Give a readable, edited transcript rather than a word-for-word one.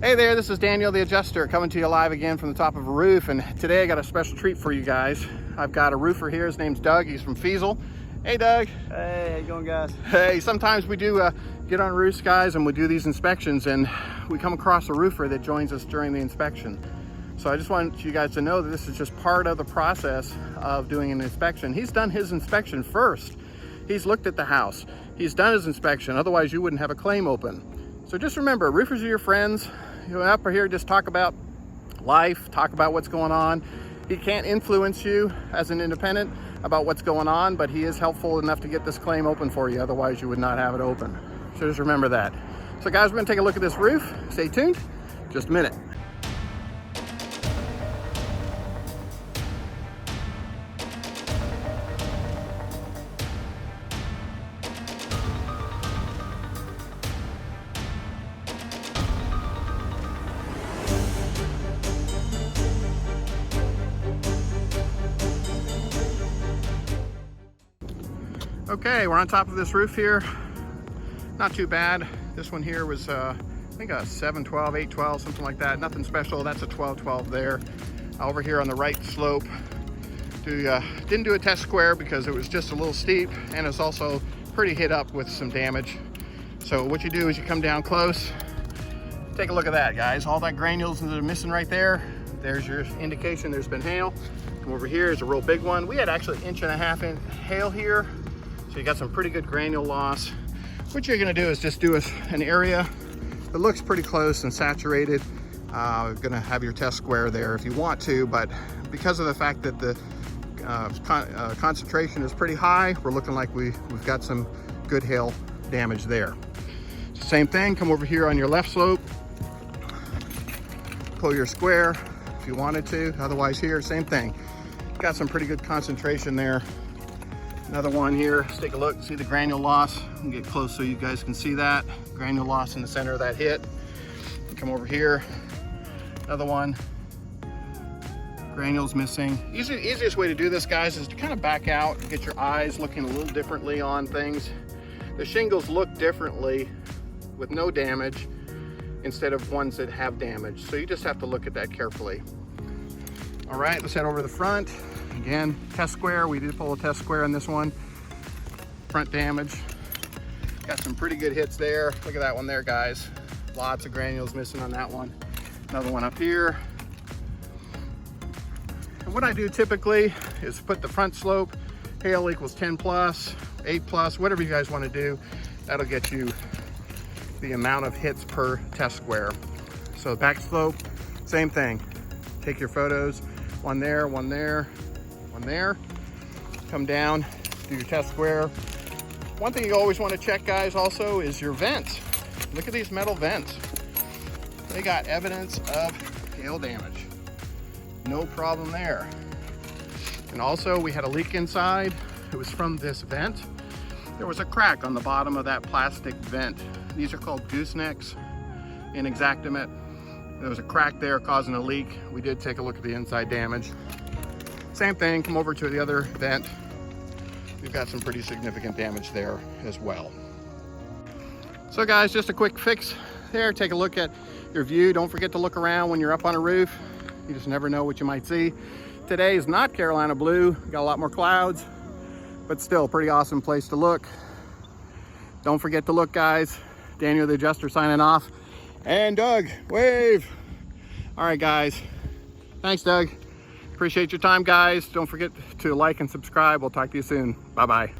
Hey there, this is Daniel the Adjuster coming to you live again from the top of a roof, and today I got a special treat for you guys. I've got a roofer here. His name's Doug. He's from Fiesel. Hey Doug. Hey, how you going, guys? Hey, sometimes we do get on roofs, guys, and we do these inspections, and we come across a roofer that joins us during the inspection. So I just want you guys to know that this is just part of the process of doing an inspection. He's done his inspection first. He's looked at the house. He's done his inspection. Otherwise, you wouldn't have a claim open. So just remember, roofers are your friends. You know, up here, just talk about life, talk about what's going on. He can't influence you as an independent about what's going on, but he is helpful enough to get this claim open for you. Otherwise, you would not have it open. So just remember that. So guys, we're gonna take a look at this roof. Stay tuned, just a minute. Okay, we're on top of this roof here. Not too bad. This one here was, I think a 712, 812, something like that. Nothing special. That's a 1212 there. Over here on the right slope, didn't do a test square because it was just a little steep, and it's also pretty hit up with some damage. So what you do is you come down close. Take a look at that, guys. All that granules that are missing right there. There's your indication there's been hail. Come over here is a real big one. We had actually 1.5 inch hail here. So you got some pretty good granule loss. What you're gonna do is just do an area that looks pretty close and saturated. Gonna have your test square there if you want to, but because of the fact that the concentration is pretty high, we're looking like we've got some good hail damage there. Same thing, come over here on your left slope, pull your square if you wanted to. Otherwise here, same thing. Got some pretty good concentration there. Another one here, let's take a look, see the granule loss. I'll get close so you guys can see that. Granule loss in the center of that hit. Come over here, another one. Granules missing. Easiest way to do this, guys, is to kind of back out, get your eyes looking a little differently on things. The shingles look differently with no damage instead of ones that have damage. So you just have to look at that carefully. All right, let's head over to the front. Again, test square, we did pull a test square on this one. Front damage, got some pretty good hits there. Look at that one there, guys. Lots of granules missing on that one. Another one up here. And what I do typically is put the front slope, hail equals 10 plus, 8 plus, whatever you guys want to do. That'll get you the amount of hits per test square. So back slope, same thing. Take your photos, one there, one there, one there. Come down, do your test square. One thing you always want to check, guys, also is your vents. Look at these metal vents. They got evidence of hail damage. No problem there. And also we had a leak inside. It was from this vent. There was a crack on the bottom of that plastic vent. These are called goosenecks in Exactimate. There was a crack there causing a leak. We did take a look at the inside damage. Same thing, come over to the other vent. We've got some pretty significant damage there as well. So guys, just a quick fix there. Take a look at your view. Don't forget to look around when you're up on a roof. You just never know what you might see. Today is not Carolina blue. We got a lot more clouds, but still pretty awesome place to look. Don't forget to look, guys. Daniel the Adjuster signing off. And Doug, wave. All right, guys. Thanks, Doug. Appreciate your time, guys. Don't forget to like and subscribe. We'll talk to you soon. Bye-bye.